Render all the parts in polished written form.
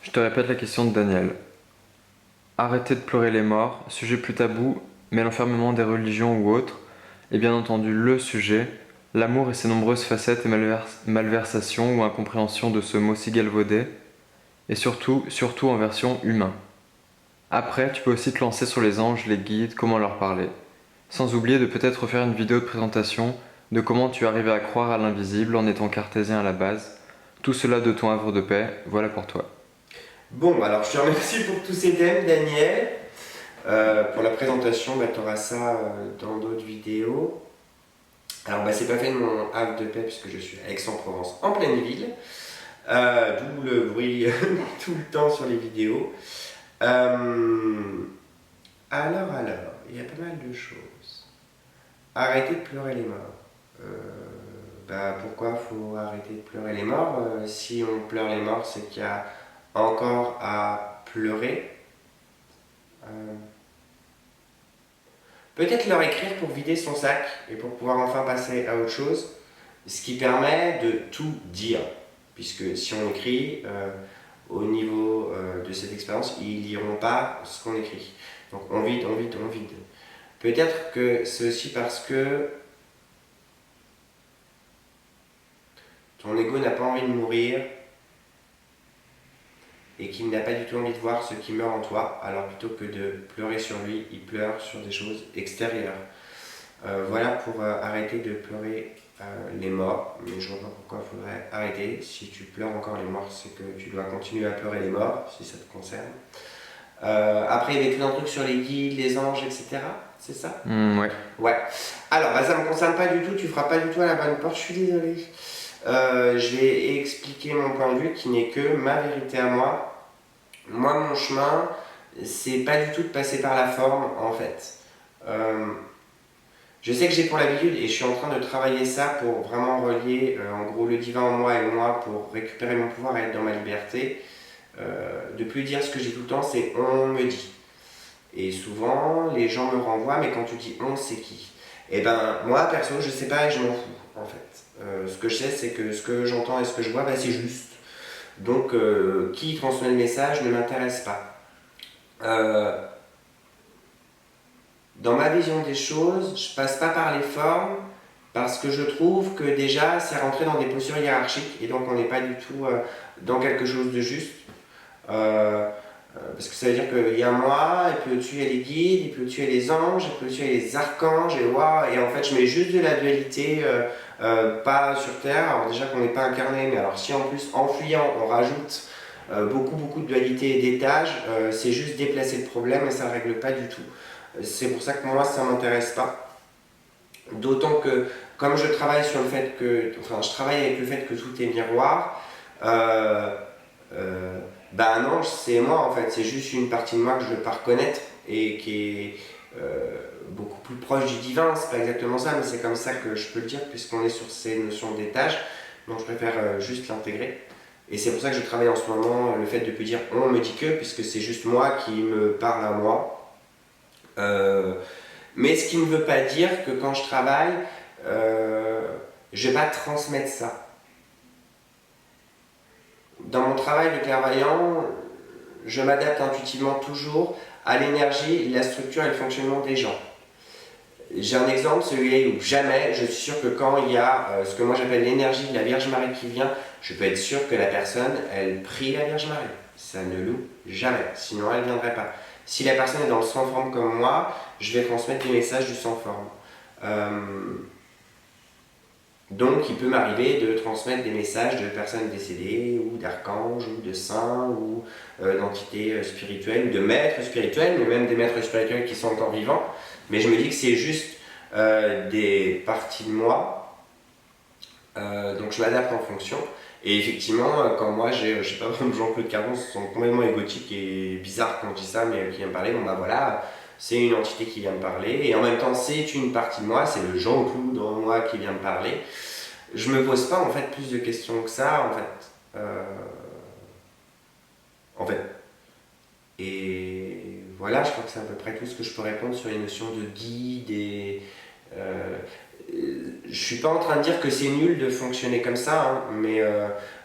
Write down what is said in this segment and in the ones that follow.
Je te répète la question de Daniel. Arrêter de pleurer les morts, sujet plus tabou, mais l'enfermement des religions ou autres, et bien entendu le sujet, l'amour et ses nombreuses facettes et malversations ou incompréhensions de ce mot si galvaudé, et surtout en version humain. Après, tu peux aussi te lancer sur les anges, les guides, comment leur parler. Sans oublier de peut-être faire une vidéo de présentation de comment tu arrives à croire à l'invisible en étant cartésien à la base. Tout cela de ton havre de paix, voilà pour toi. Bon, alors je te remercie pour tous ces thèmes, Daniel. Pour la présentation, tu auras ça dans d'autres vidéos. Alors, c'est pas fait de mon havre de paix puisque je suis à Aix-en-Provence, en pleine ville. D'où le bruit tout le temps sur les vidéos. Alors, il y a pas mal de choses. Arrêter de pleurer les morts. Pourquoi faut arrêter de pleurer les morts? Si on pleure les morts, c'est qu'il y a encore à pleurer. Peut-être leur écrire pour vider son sac et pour pouvoir enfin passer à autre chose, ce qui permet de tout dire. Puisque si on écrit, au niveau de cette expérience, ils ne liront pas ce qu'on écrit. Donc on vide, on vide, on vide. Peut-être que c'est aussi parce que ton ego n'a pas envie de mourir et qu'il n'a pas du tout envie de voir ce qui meurt en toi, alors plutôt que de pleurer sur lui, il pleure sur des choses extérieures. Voilà pour arrêter de pleurer les morts, mais je vois pas pourquoi il faudrait arrêter. Si tu pleures encore les morts, c'est que tu dois continuer à pleurer les morts, si ça te concerne. Après, il y avait tout un truc sur les guides, les anges, etc. C'est ça? Ouais. Ouais. Alors, ça ne me concerne pas du tout, tu feras pas du tout à la bonne porte, je suis désolé. Je vais expliquer mon point de vue qui n'est que ma vérité à moi. Moi, mon chemin, c'est pas du tout de passer par la forme, en fait. Je sais que j'ai pour l'habitude, et je suis en train de travailler ça pour vraiment relier en gros le divin en moi et moi pour récupérer mon pouvoir et être dans ma liberté. De plus dire ce que j'ai tout le temps, c'est on me dit. Et souvent, les gens me renvoient, mais quand tu dis on, c'est qui? Et moi, perso, je sais pas et je m'en fous, en fait. Ce que je sais, c'est que ce que j'entends et ce que je vois, c'est juste. Donc, qui transmet le message ne m'intéresse pas. Dans ma vision des choses, je passe pas par les formes parce que je trouve que déjà c'est rentrer dans des postures hiérarchiques et donc on n'est pas du tout dans quelque chose de juste. Parce que ça veut dire qu'il y a moi, et puis au-dessus il y a les guides, et puis au-dessus il y a les anges, et puis au-dessus il y a les archanges, et en fait je mets juste de la dualité, pas sur Terre, alors déjà qu'on n'est pas incarné, mais alors si en plus en fuyant on rajoute beaucoup de dualité et d'étages, c'est juste déplacer le problème et ça ne règle pas du tout. C'est pour ça que moi ça ne m'intéresse pas. D'autant que comme je travaille sur le fait que, enfin je travaille avec le fait que tout est miroir, un ange c'est moi en fait, c'est juste une partie de moi que je ne veux pas reconnaître et qui est beaucoup plus proche du divin, c'est pas exactement ça, mais c'est comme ça que je peux le dire puisqu'on est sur ces notions d'étage, donc je préfère juste l'intégrer. Et c'est pour ça que je travaille en ce moment le fait de ne plus dire on me dit que, puisque c'est juste moi qui me parle à moi. Mais ce qui ne veut pas dire que quand je travaille, je ne vais pas transmettre ça. Dans mon travail de clairvoyant, je m'adapte intuitivement toujours à l'énergie, la structure et le fonctionnement des gens. J'ai un exemple, celui où jamais, je suis sûr que quand il y a ce que moi j'appelle l'énergie de la Vierge Marie qui vient, je peux être sûr que la personne, elle prie la Vierge Marie. Ça ne loupe jamais, sinon elle ne viendrait pas. Si la personne est dans le sans forme comme moi, je vais transmettre les messages du sans forme. Donc il peut m'arriver de transmettre des messages de personnes décédées, ou d'archanges, ou de saints, ou d'entités spirituelles, ou de maîtres spirituels, mais même des maîtres spirituels qui sont encore vivants. Mais je me dis que c'est juste des parties de moi, donc je m'adapte en fonction. Et effectivement, quand moi je sais pas, Jean-Claude Cardon, ce sont complètement égotiques et bizarres quand je dis ça, mais qui vient me parler, voilà, c'est une entité qui vient me parler, et en même temps c'est une partie de moi, c'est le Jean-Claude en moi qui vient me parler. Je me pose pas en fait plus de questions que ça, en fait. En fait. Et voilà, je crois que c'est à peu près tout ce que je peux répondre sur les notions de guide et. Je suis pas en train de dire que c'est nul de fonctionner comme ça, hein, mais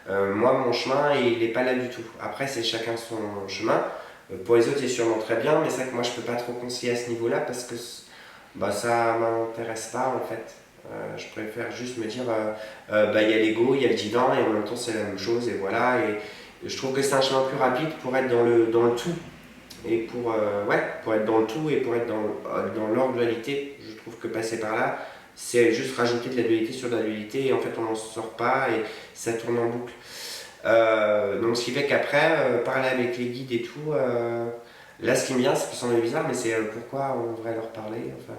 Moi, mon chemin, il n'est pas là du tout. Après, c'est chacun son chemin. Pour les autres, c'est sûrement très bien, mais c'est vrai que moi, je peux pas trop conseiller à ce niveau-là parce que bah, ça m'intéresse pas en fait. Je préfère juste me dire, bah, il y a l'ego, il y a le divin, et en même temps, c'est la même chose, et voilà. Et je trouve que c'est un chemin plus rapide pour être dans le tout. Et pour être dans le tout et pour être dans leur dualité. Je trouve que passer par là, c'est juste rajouter de la dualité sur de la dualité, et en fait, on n'en sort pas, et ça tourne en boucle. Donc ce qui fait qu'après, parler avec les guides et tout, là ce qui me vient, ça peut sembler bizarre, mais c'est pourquoi on devrait leur parler, enfin,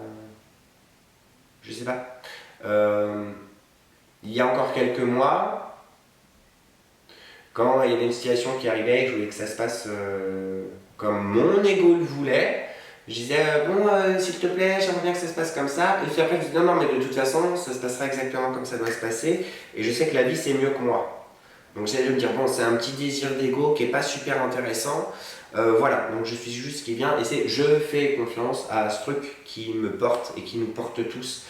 je sais pas. Euh, il y a encore quelques mois, quand il y avait une situation qui arrivait et que je voulais que ça se passe comme mon ego le voulait, je disais bon, s'il te plaît, j'aimerais bien que ça se passe comme ça. Et puis après, je dis non, non, mais de toute façon, ça se passera exactement comme ça doit se passer. Et je sais que la vie c'est mieux que moi. Donc j'allais me dire, bon, c'est un petit désir d'ego qui est pas super intéressant. Voilà, donc je suis juste ce qui vient et c'est je fais confiance à ce truc qui me porte et qui nous porte tous.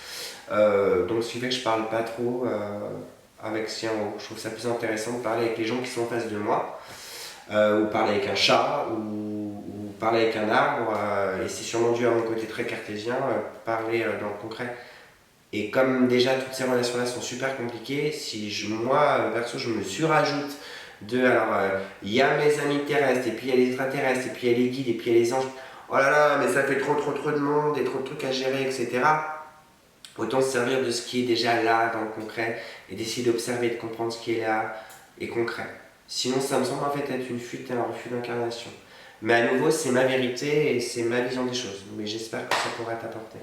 Donc ce qui fait que je parle pas trop avec ce qui est en haut. Je trouve ça plus intéressant de parler avec les gens qui sont en face de moi, ou parler avec un chat, ou parler avec un arbre. Et c'est sûrement dû à mon côté très cartésien, parler dans le concret. Et comme déjà toutes ces relations-là sont super compliquées, si moi, perso, je me surajoute il y a mes amis terrestres, et puis il y a les extraterrestres, et puis il y a les guides, et puis il y a les anges, oh là là, mais ça fait trop de monde, et trop de trucs à gérer, etc. Autant se servir de ce qui est déjà là, dans le concret, et d'essayer d'observer, de comprendre ce qui est là, et concret. Sinon, ça me semble en fait être une fuite et un refus d'incarnation. Mais à nouveau, c'est ma vérité, et c'est ma vision des choses. Mais j'espère que ça pourra t'apporter.